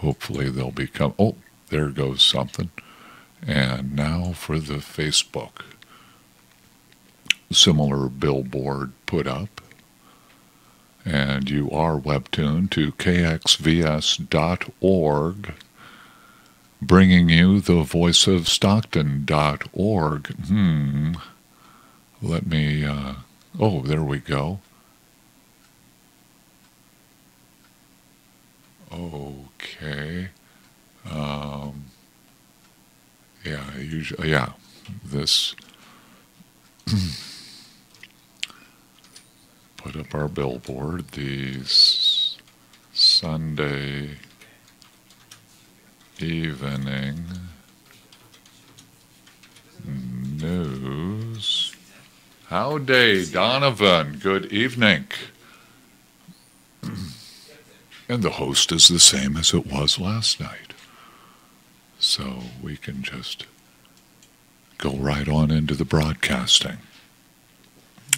hopefully they'll become, oh, there goes something. And now for the Facebook. Similar billboard put up. And you are webtuned to KXVS.org, bringing you the voice of Stockton.org. Let me, oh, there we go. Okay. Yeah, this, put up our billboard, these Sunday evening news. Howdy, Donovan. Good evening. And the host is the same as it was last night. So we can just go right on into the broadcasting.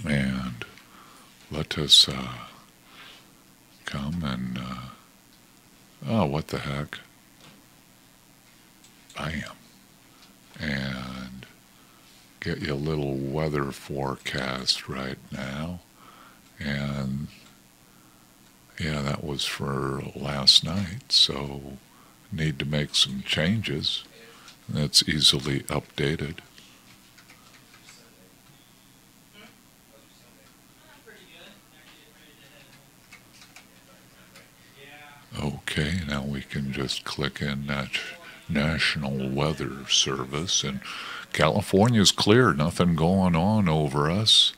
And let us come and, oh, what the heck? I am. And get you a little weather forecast right now. And yeah, that was for last night, so need to make some changes. That's easily updated. Okay, now we can just click in that National Weather Service, and California's clear, nothing going on over us.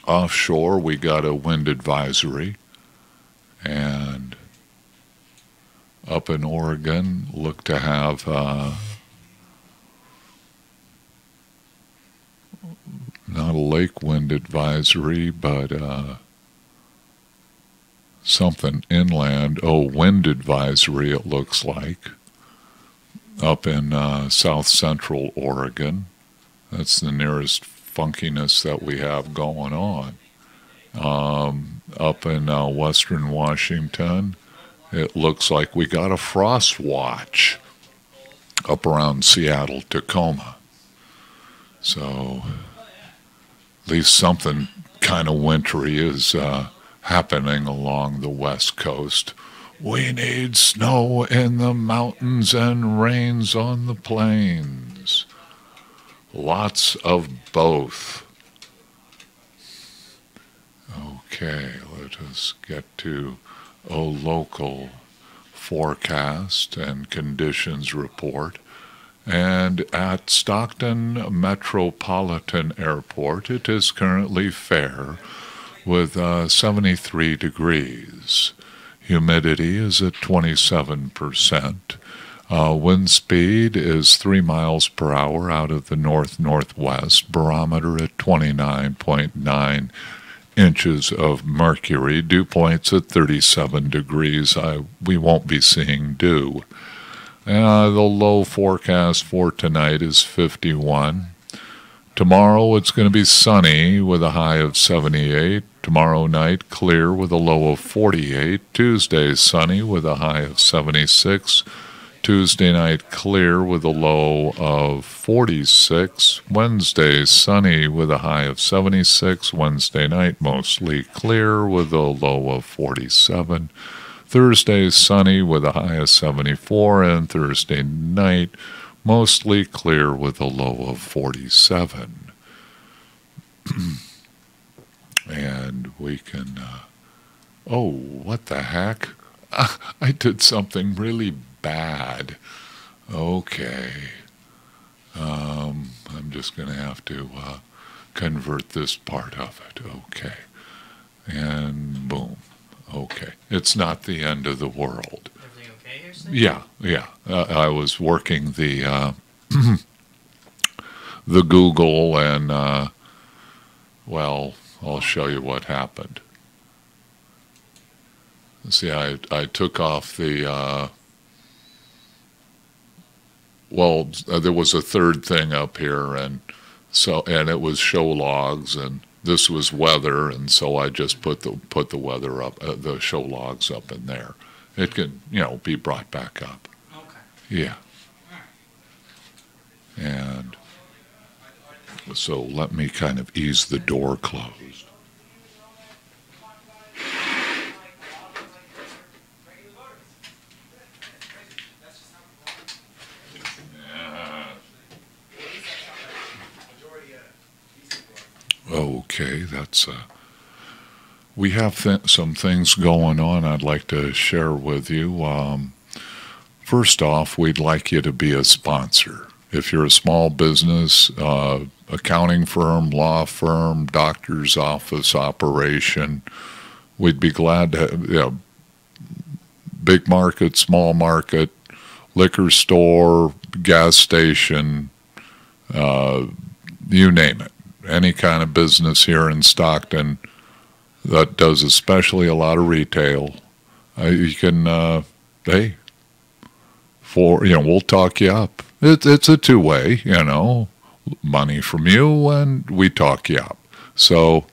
Offshore, we got a wind advisory, and up in Oregon, look to have not a lake wind advisory, but something inland. Oh, wind advisory, it looks like, up in south central Oregon. That's the nearest funkiness that we have going on. Up in western Washington, it looks like we got a frost watch up around Seattle, Tacoma. So at least something kind of wintry is happening along the west coast. We need snow in the mountains and rains on the plains. Lots of both. Okay, let us get to a local forecast and conditions report. And at Stockton Metropolitan Airport, it is currently fair with 73 degrees. Humidity is at 27%. Wind speed is 3 miles per hour out of the north-northwest. Barometer at 29.9 inches of mercury. Dew points at 37 degrees. We won't be seeing dew. The low forecast for tonight is 51. Tomorrow it's going to be sunny with a high of 78. Tomorrow night clear with a low of 48. Tuesday sunny with a high of 76. Tuesday night clear with a low of 46. Wednesday sunny with a high of 76. Wednesday night mostly clear with a low of 47. Thursday sunny with a high of 74. And Thursday night mostly clear with a low of 47. And we can, oh, what the heck? I did something really bad. Okay. I'm just going to have to convert this part of it. Okay. And boom. Okay. It's not the end of the world. Everything okay here, Steve? Yeah. I was working the the Google, and well, I'll show you what happened. See, I took off the well, there was a third thing up here, and it was show logs, and this was weather, and so I just put the weather up, the show logs up in there, It could, be brought back up. Okay. Yeah. And so let me kind of ease the door closed. Okay, that's we have some things going on I'd like to share with you. First off, we'd like you to be a sponsor. If you're a small business, accounting firm, law firm, doctor's office operation, we'd be glad to, big market, small market, liquor store, gas station, you name it. Any kind of business here in Stockton that does especially a lot of retail, you can, we'll talk you up. It's a two-way, money from you and we talk you up. So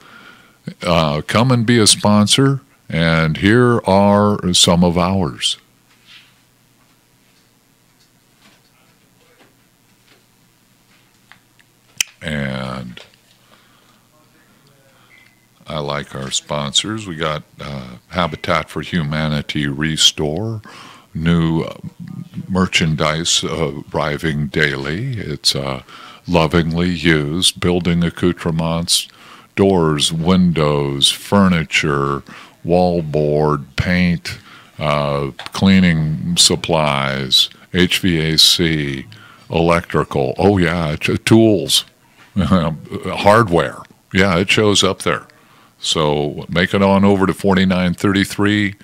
come and be a sponsor, and here are some of ours. And I like our sponsors. We got Habitat for Humanity Restore, new merchandise arriving daily. It's lovingly used, building accoutrements, doors, windows, furniture, wallboard, paint, cleaning supplies, HVAC, electrical. Oh yeah, tools, hardware. Yeah, it shows up there. So make it on over to 4933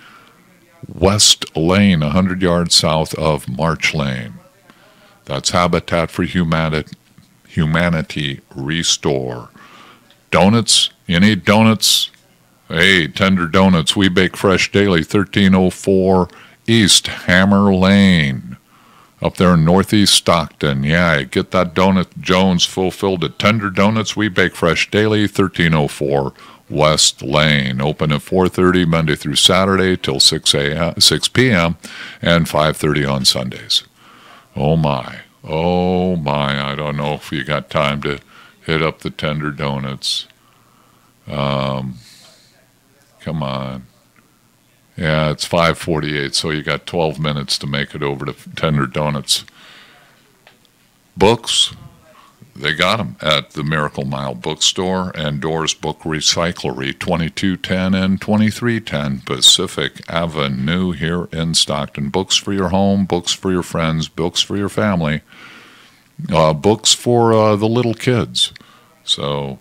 West Lane, 100 yards south of March Lane. That's Habitat for Humanity Restore. Donuts, you need donuts? Hey, Tender Donuts, we bake fresh daily, 1304 East Hammer Lane, up there in northeast Stockton. Yeah, get that donut Jones fulfilled at Tender Donuts, we bake fresh daily, 1304 West Lane. Open at 4:30 Monday through Saturday till 6 p.m. and 5:30 on Sundays. Oh my, I don't know if you got time to hit up the Tender Donuts. Come on. Yeah, it's 5:48, so you got 12 minutes to make it over to Tender Donuts. Books, they got them at the Miracle Mile Bookstore and Doors Book Recyclery, 2210 and 2310 Pacific Avenue here in Stockton. Books for your home, books for your friends, books for your family, books for the little kids. So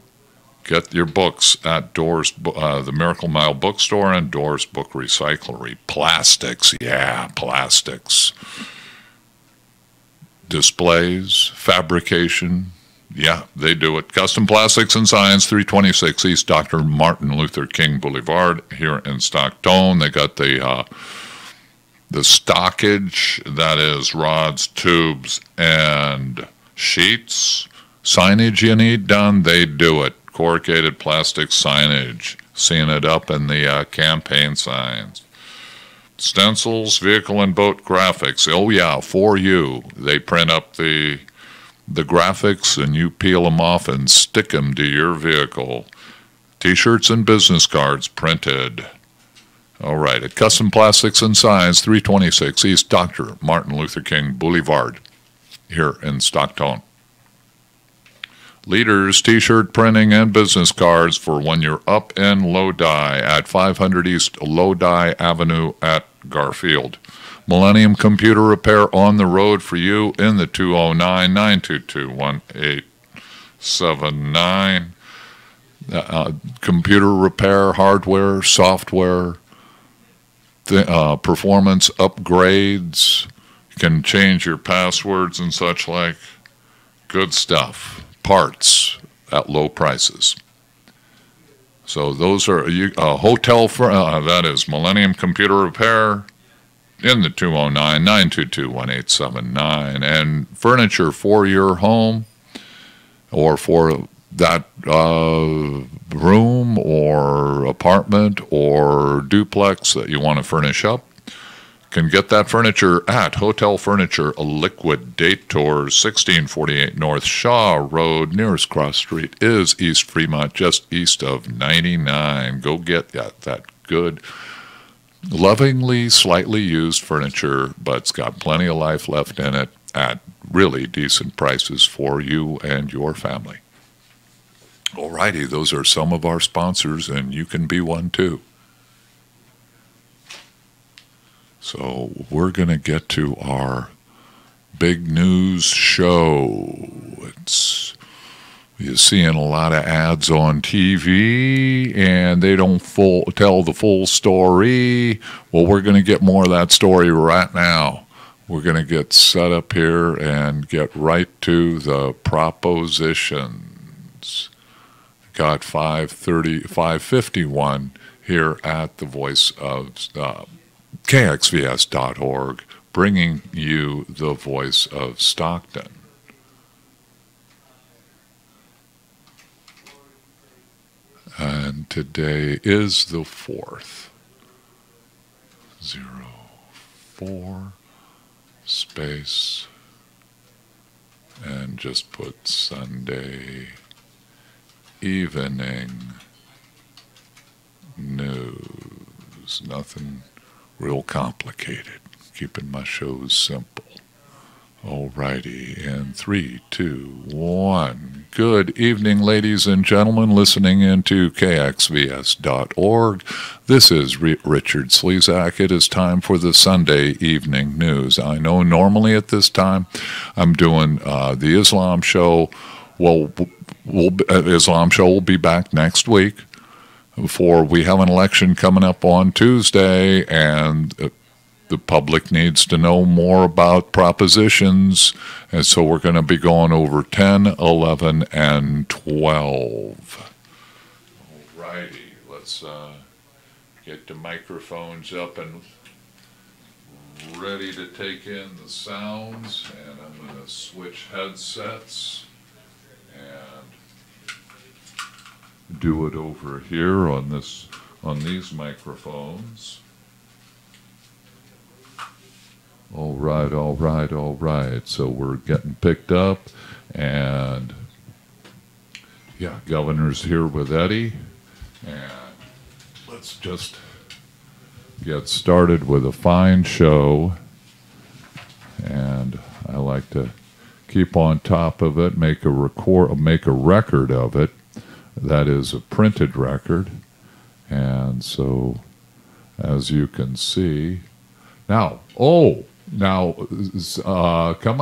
get your books at Doors, the Miracle Mile Bookstore and Doors Book Recyclery. Plastics, yeah, plastics. Displays, fabrication, yeah, they do it. Custom Plastics and Science, 326 East Dr. Martin Luther King Boulevard here in Stockton. They got the stockage, that is rods, tubes, and sheets. Signage you need done, they do it. Corrugated plastic signage, seeing it up in the campaign signs. Stencils, vehicle and boat graphics. Oh yeah, for you. They print up the graphics and you peel them off and stick them to your vehicle. T-shirts and business cards printed. All right, at Custom Plastics and Signs, 326 East Dr. Martin Luther King Boulevard here in Stockton. Leaders, T-shirt printing and business cards for when you're up in Lodi at 500 East Lodi Avenue at Garfield. Millennium Computer Repair on the road for you in the 209-922-1879. Computer repair, hardware, software, performance upgrades. You can change your passwords and such like. Good stuff. Parts at low prices. So those are hotel for that is Millennium Computer Repair in the 209-922-1879, and furniture for your home or for that room or apartment or duplex that you want to furnish up. can get that furniture at Hotel Furniture Liquidator, 1648 North Shaw Road. Nearest cross street is East Fremont, just east of 99. Go get that good, lovingly slightly used furniture, but it's got plenty of life left in it at really decent prices for you and your family. Alrighty, those are some of our sponsors, and you can be one too. So we're going to get to our big news show. You're seeing a lot of ads on TV, and they don't tell the full story. Well, we're going to get more of that story right now. We're going to get set up here and get right to the propositions. Got 551 here at the Voice of KXVS.org, bringing you the voice of Stockton. And today is the 4th. 04 space and just put Sunday evening news. Nothing real complicated. Keeping my shows simple. Alrighty, in 3, 2, 1. Good evening, ladies and gentlemen, listening into KXVS.org. This is Richard Slezak. It is time for the Sunday evening news. I know normally at this time I'm doing the Islam show. Well, Islam show will be back next week. Before we have an election coming up on Tuesday, and the public needs to know more about propositions, and so we're going to be going over 10, 11, and 12. Alrighty, let's get the microphones up and ready to take in the sounds, and I'm going to switch headsets and do it over here on these microphones. All right. So we're getting picked up, and yeah, Governor's here with Eddie, and let's just get started with a fine show. And I like to keep on top of it, make a record of it. That is a printed record, and so as you can see now. Coming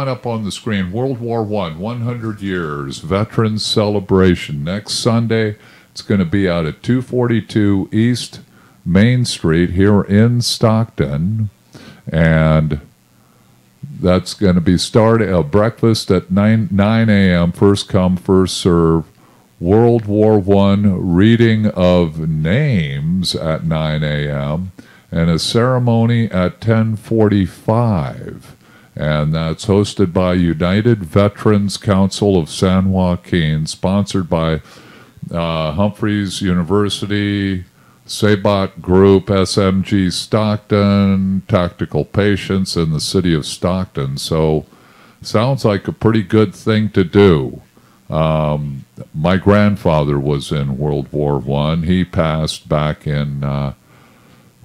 up on the screen, World War I, 100 years, Veterans Celebration. Next Sunday, it's going to be out at 242 East Main Street here in Stockton. And that's going to be breakfast at 9 a.m., first come, first serve. World War I reading of names at 9 a.m., and a ceremony at 10:45, and that's hosted by United Veterans Council of San Joaquin, sponsored by Humphreys University, Sabot Group, SMG Stockton, Tactical Patients, and the City of Stockton. So sounds like a pretty good thing to do. My grandfather was in World War I. He passed back in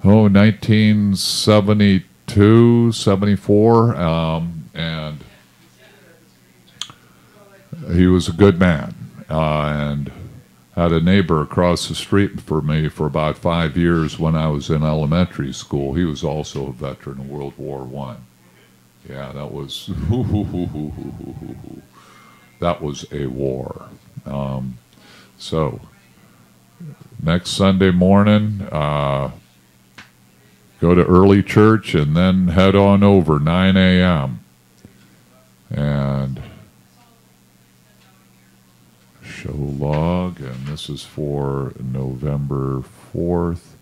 1972, 74, and he was a good man, and had a neighbor across the street for me for about 5 years when I was in elementary school. He was also a veteran of World War I. Yeah, that was that was a war. So next Sunday morning, go to early church and then head on over, 9 a.m. And show log, and this is for November 4th,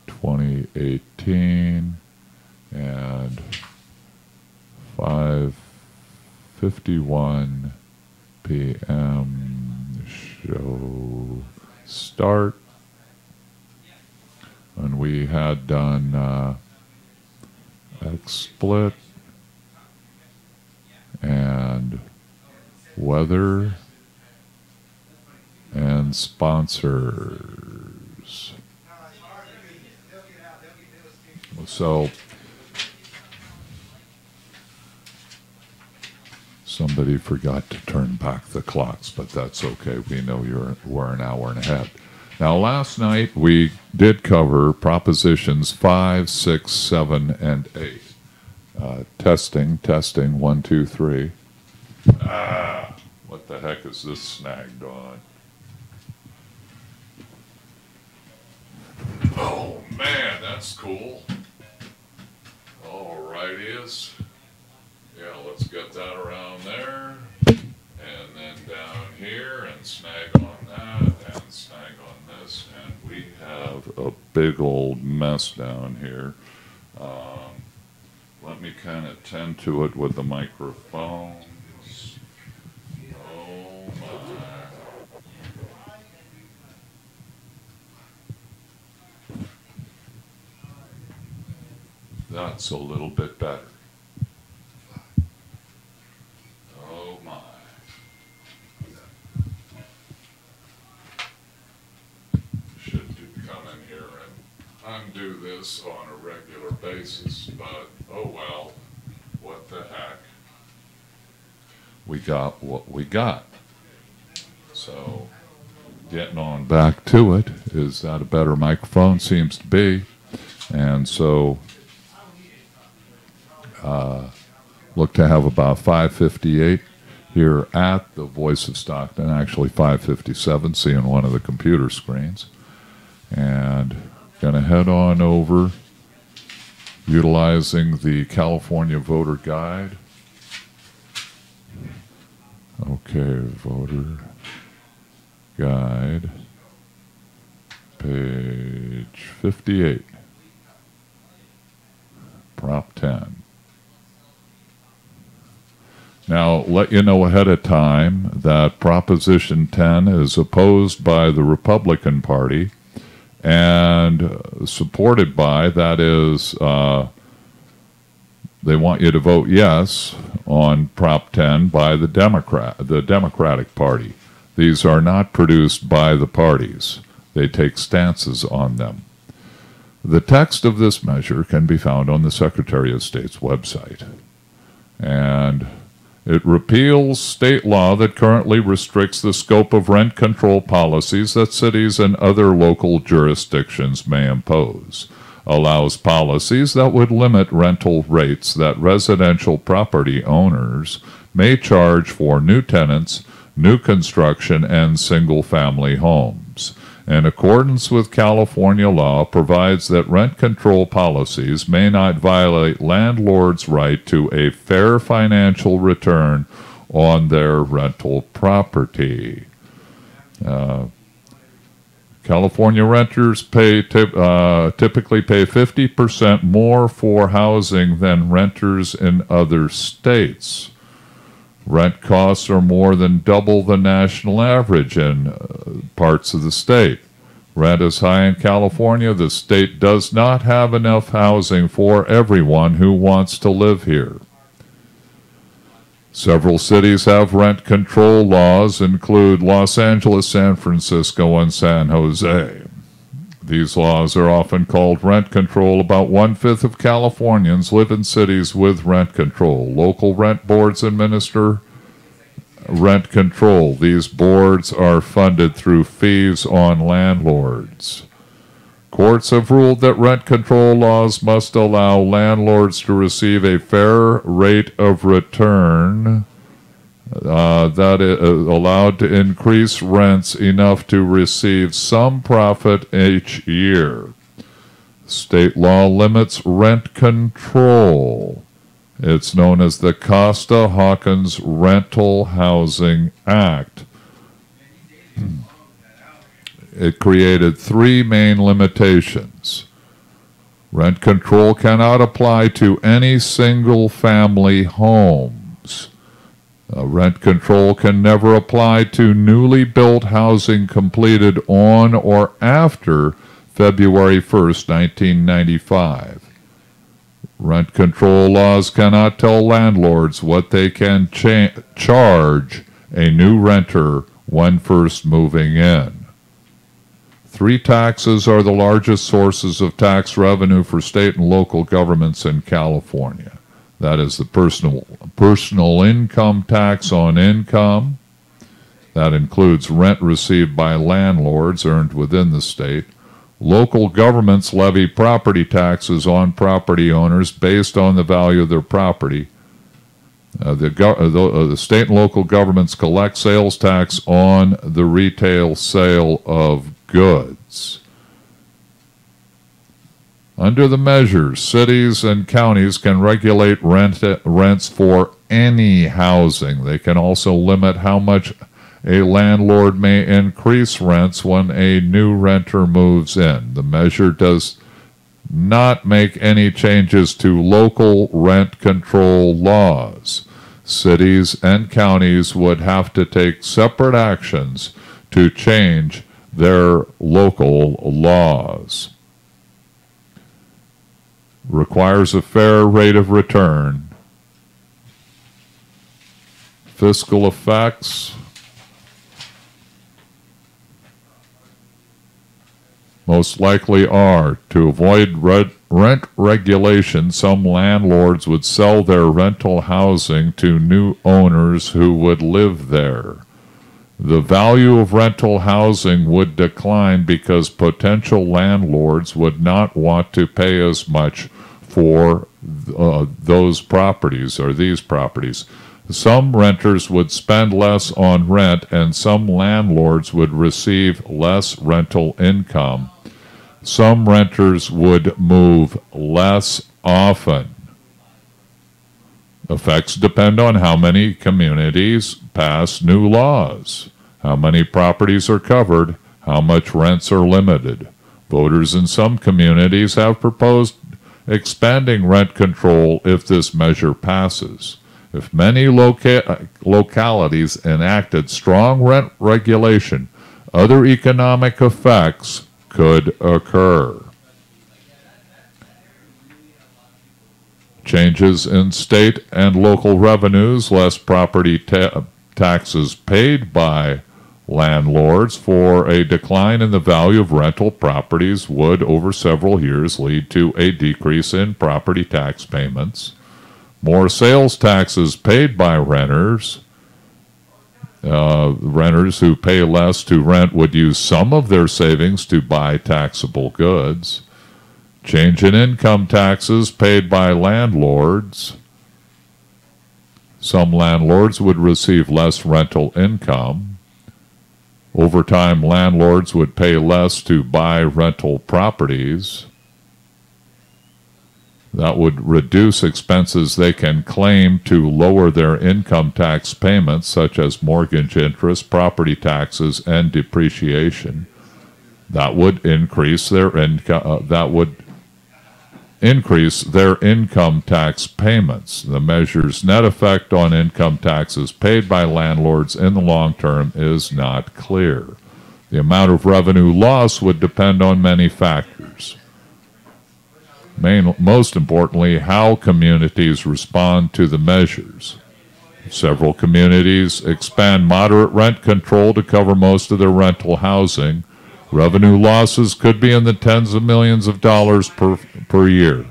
2018, and 5:51 p.m. show start. And we had done at split, and weather and sponsors. So somebody forgot to turn back the clocks, but that's okay. We know we're an hour and a half. Now, last night we did cover propositions 5, 6, 7, and 8. Testing, 1, 2, 3. What the heck is this snagged on? Oh man, that's cool. All righties. Yeah, let's get that around there. And then down here, and snag on that, and snag on this. And we have a big old mess down here. Let me kind of tend to it with the microphones. Oh my. That's a little bit better. Oh my. Should come in here and undo this on a regular basis, but oh well, what the heck. We got what we got. So, getting on back to it, is that a better microphone? Seems to be. And so, look to have about 558 here at the Voice of Stockton, actually 557, seeing one of the computer screens. And going to head on over, utilizing the California Voter Guide. Okay, Voter Guide, page 58, Prop 10. Now, let you know ahead of time that Proposition 10 is opposed by the Republican Party and supported by, that is, they want you to vote yes on Prop 10 by the Democratic Party. These are not produced by the parties. They take stances on them. The text of this measure can be found on the Secretary of State's website. And it repeals state law that currently restricts the scope of rent control policies that cities and other local jurisdictions may impose, allows policies that would limit rental rates that residential property owners may charge for new tenants, new construction, and single-family homes. In accordance with California law, provides that rent control policies may not violate landlords' right to a fair financial return on their rental property. California renters typically pay 50% more for housing than renters in other states. Rent costs are more than double the national average in parts of the state. Rent is high in California. The state does not have enough housing for everyone who wants to live here. Several cities have rent control laws, include Los Angeles, San Francisco, and San Jose. These laws are often called rent control. About 1/5 of Californians live in cities with rent control. Local rent boards administer rent control. These boards are funded through fees on landlords. Courts have ruled that rent control laws must allow landlords to receive a fair rate of return that is allowed to increase rents enough to receive some profit each year. State law limits rent control. It's known as the Costa-Hawkins Rental Housing Act. It created 3 main limitations. Rent control cannot apply to any single-family homes. Rent control can never apply to newly built housing completed on or after February 1st, 1995. Rent control laws cannot tell landlords what they can charge a new renter when first moving in. 3 taxes are the largest sources of tax revenue for state and local governments in California. That is the personal income tax on income. That includes rent received by landlords earned within the state. Local governments levy property taxes on property owners based on the value of their property. The state and local governments collect sales tax on the retail sale of goods. Under the measures, cities and counties can regulate rents for any housing. They can also limit how much a landlord may increase rents when a new renter moves in. The measure does not make any changes to local rent control laws. Cities and counties would have to take separate actions to change their local laws. Requires a fair rate of return. Fiscal effects. Most likely are to avoid rent regulation. Some landlords would sell their rental housing to new owners who would live there. The value of rental housing would decline because potential landlords would not want to pay as much for those properties or these properties. Some renters would spend less on rent, and some landlords would receive less rental income. Some renters would move less often. Effects depend on how many communities pass new laws, how many properties are covered, how much rents are limited. Voters in some communities have proposed expanding rent control if this measure passes. If many localities enacted strong rent regulation, other economic effects could occur. Changes in state and local revenues, less property taxes paid by landlords for a decline in the value of rental properties would, over several years, lead to a decrease in property tax payments. More sales taxes paid by renters. Renters who pay less to rent would use some of their savings to buy taxable goods. Change in income taxes paid by landlords. Some landlords would receive less rental income. Over time, landlords would pay less to buy rental properties. That would reduce expenses they can claim to lower their income tax payments, such as mortgage interest, property taxes, and depreciation. That would increase their income tax payments. The measure's net effect on income taxes paid by landlords in the long term is not clear. The amount of revenue loss would depend on many factors. Most importantly, how communities respond to the measures. Several communities expand moderate rent control to cover most of their rental housing. Revenue losses could be in the tens of millions of dollars per year.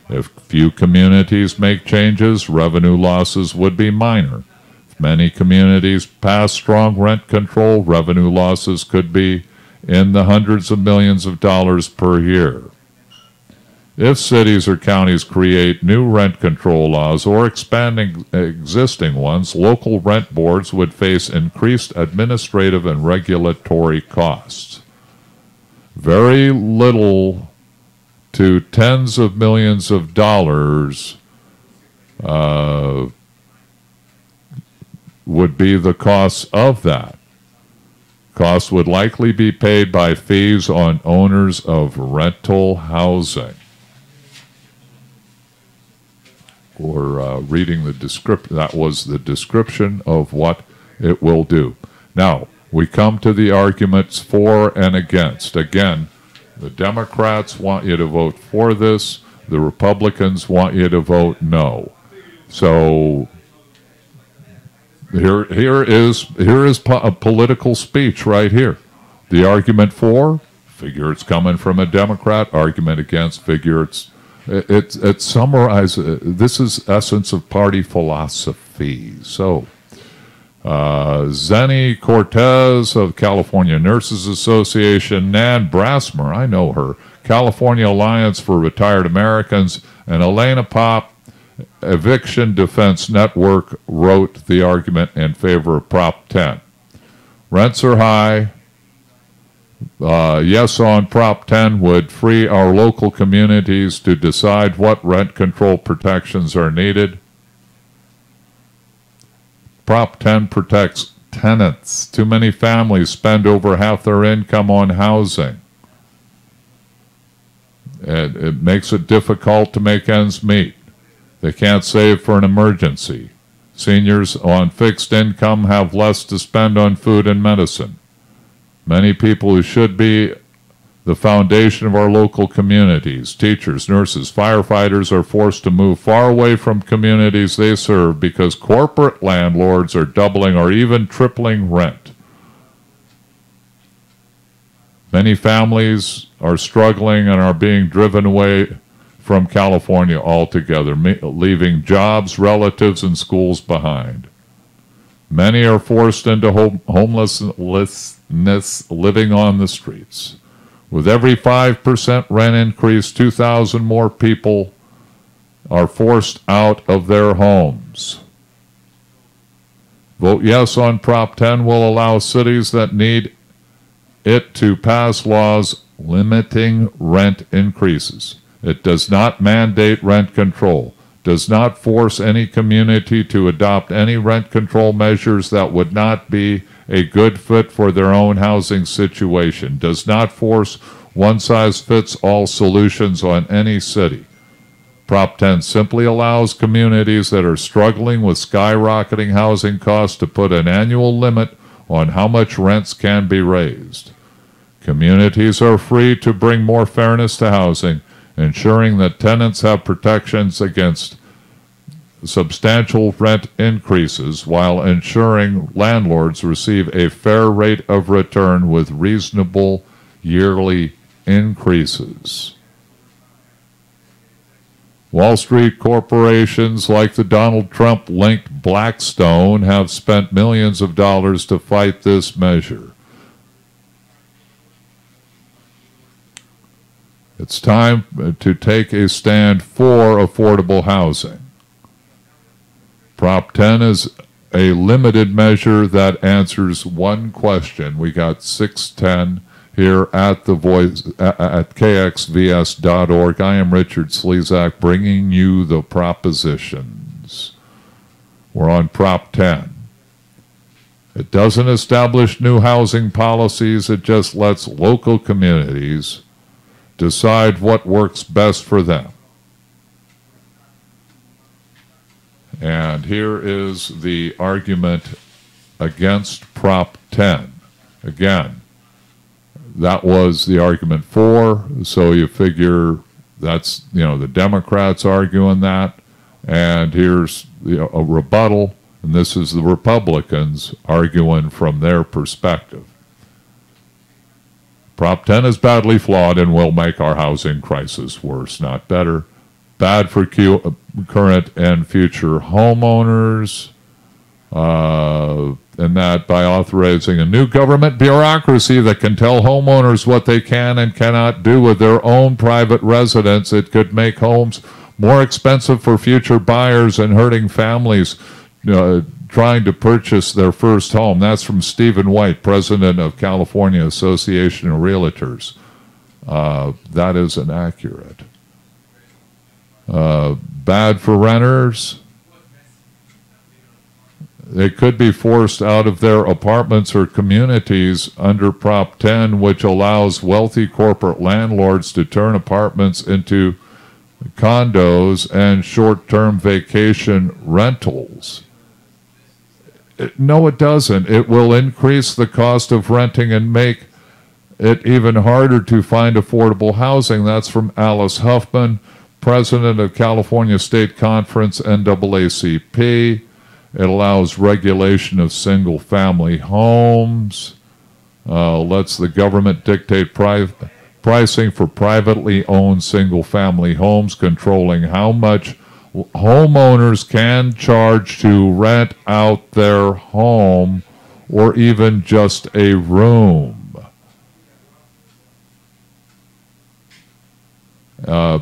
If few communities make changes, revenue losses would be minor. If many communities pass strong rent control, revenue losses could be in the hundreds of millions of dollars per year. If cities or counties create new rent control laws or expanding existing ones, local rent boards would face increased administrative and regulatory costs. Very little to tens of millions of dollars would be the costs of that. Costs would likely be paid by fees on owners of rental housing. Or reading the description, that was the description of what it will do. Now, we come to the arguments for and against. Again, the Democrats want you to vote for this. The Republicans want you to vote no. So here is a political speech right here. The argument for, figure it's coming from a Democrat. Argument against, figure it summarizes. This is essence of party philosophy. So Zenny Cortez of California Nurses Association, Nan Brassmer, I know her, California Alliance for Retired Americans, and Elena Pop, Eviction Defense Network, wrote the argument in favor of Prop 10. Rents are high. Yes on Prop 10 would free our local communities to decide what rent control protections are needed. Prop 10 protects tenants. Too many families spend over half their income on housing. It makes it difficult to make ends meet. They can't save for an emergency. Seniors on fixed income have less to spend on food and medicine. Many people who should be the foundation of our local communities, teachers, nurses, firefighters, are forced to move far away from communities they serve because corporate landlords are doubling or even tripling rent. Many families are struggling and are being driven away from California altogether, leaving jobs, relatives, and schools behind. Many are forced into homelessness, living on the streets. With every 5% rent increase, 2,000 more people are forced out of their homes. Vote yes on Prop 10 will allow cities that need it to pass laws limiting rent increases. It does not mandate rent control, does not force any community to adopt any rent control measures that would not be a good fit for their own housing situation, does not force one-size-fits-all solutions on any city. Prop 10 simply allows communities that are struggling with skyrocketing housing costs to put an annual limit on how much rents can be raised. Communities are free to bring more fairness to housing, ensuring that tenants have protections against substantial rent increases while ensuring landlords receive a fair rate of return with reasonable yearly increases. Wall Street corporations like the Donald Trump-linked Blackstone have spent millions of dollars to fight this measure. It's time to take a stand for affordable housing. Prop 10 is a limited measure that answers one question. We got 610 here at the voice at KXVS.org. I am Richard Slezak, bringing you the propositions. We're on Prop 10. It doesn't establish new housing policies. It just lets local communities decide what works best for them. And here is the argument against Prop 10. Again, that was the argument for, so you figure that's, the Democrats arguing that, and here's a rebuttal, and this is the Republicans arguing from their perspective. Prop 10 is badly flawed and will make our housing crisis worse, not better. Bad for current and future homeowners, and that by authorizing a new government bureaucracy that can tell homeowners what they can and cannot do with their own private residence, it could make homes more expensive for future buyers and hurting families trying to purchase their first home. That's from Stephen White, president of California Association of Realtors. That is inaccurate. Bad for renters. They could be forced out of their apartments or communities under Prop 10, which allows wealthy corporate landlords to turn apartments into condos and short-term vacation rentals. No, it doesn't. It will increase the cost of renting and make it even harder to find affordable housing. That's from Alice Huffman, president of California State Conference, NAACP. It allows regulation of single-family homes. Lets the government dictate pricing for privately owned single-family homes, controlling how much homeowners can charge to rent out their home or even just a room.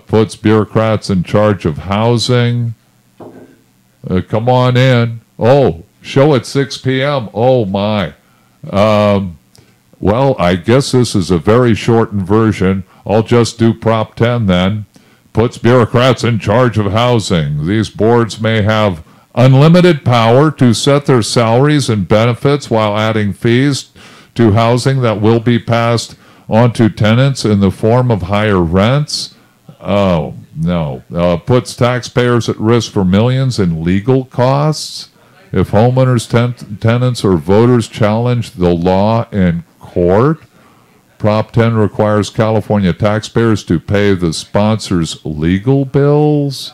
Puts bureaucrats in charge of housing. Come on in. Oh, show at 6 p.m. Oh, my. Well, I guess this is a very shortened version. I'll just do Prop 10 then. Puts bureaucrats in charge of housing. These boards may have unlimited power to set their salaries and benefits while adding fees to housing that will be passed on to tenants in the form of higher rents. Oh, no. Puts taxpayers at risk for millions in legal costs. If homeowners, tenants, or voters challenge the law in court, Prop 10 requires California taxpayers to pay the sponsors' legal bills.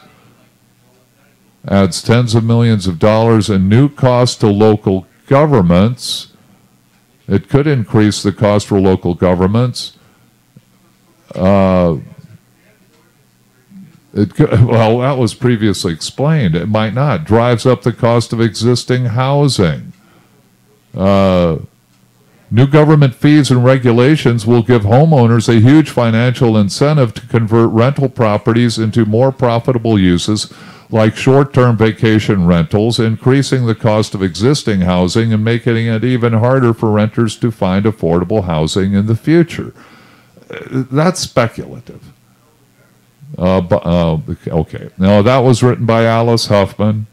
Adds tens of millions of dollars in new costs to local governments. It could increase the cost for local governments. Well, that was previously explained. It might not. Drives up the cost of existing housing. New government fees and regulations will give homeowners a huge financial incentive to convert rental properties into more profitable uses like short-term vacation rentals, increasing the cost of existing housing and making it even harder for renters to find affordable housing in the future. That's speculative. Okay. Now, that was written by Alice Huffman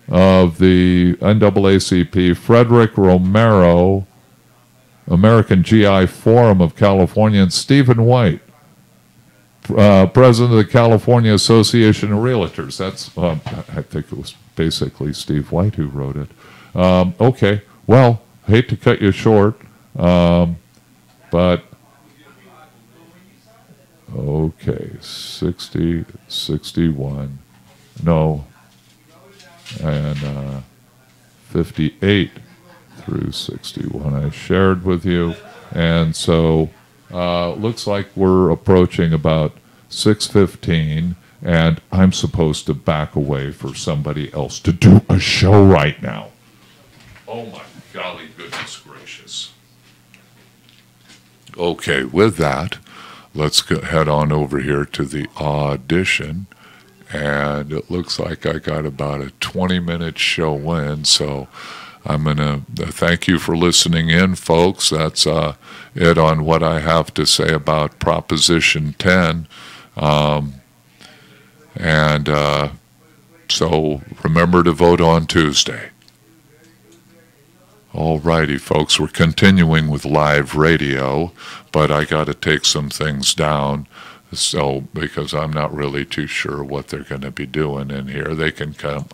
of the NAACP, Frederick Romero, American GI Forum of California, and Stephen White, president of the California Association of Realtors. That's, I think it was basically Steve White who wrote it. Okay. Well, hate to cut you short, but okay, 60, 61, no, and 58 through 61 I shared with you. And so looks like we're approaching about 6:15, and I'm supposed to back away for somebody else to do a show right now. Oh my golly goodness gracious. Okay, with that, let's head on over here to the audition. And it looks like I got about a 20-minute show in, so I'm going to thank you for listening in, folks. That's it on what I have to say about Proposition 10. So remember to vote on Tuesday. All righty, folks, we're continuing with live radio, but I got to take some things down. So, because I'm not really too sure what they're going to be doing in here. They can come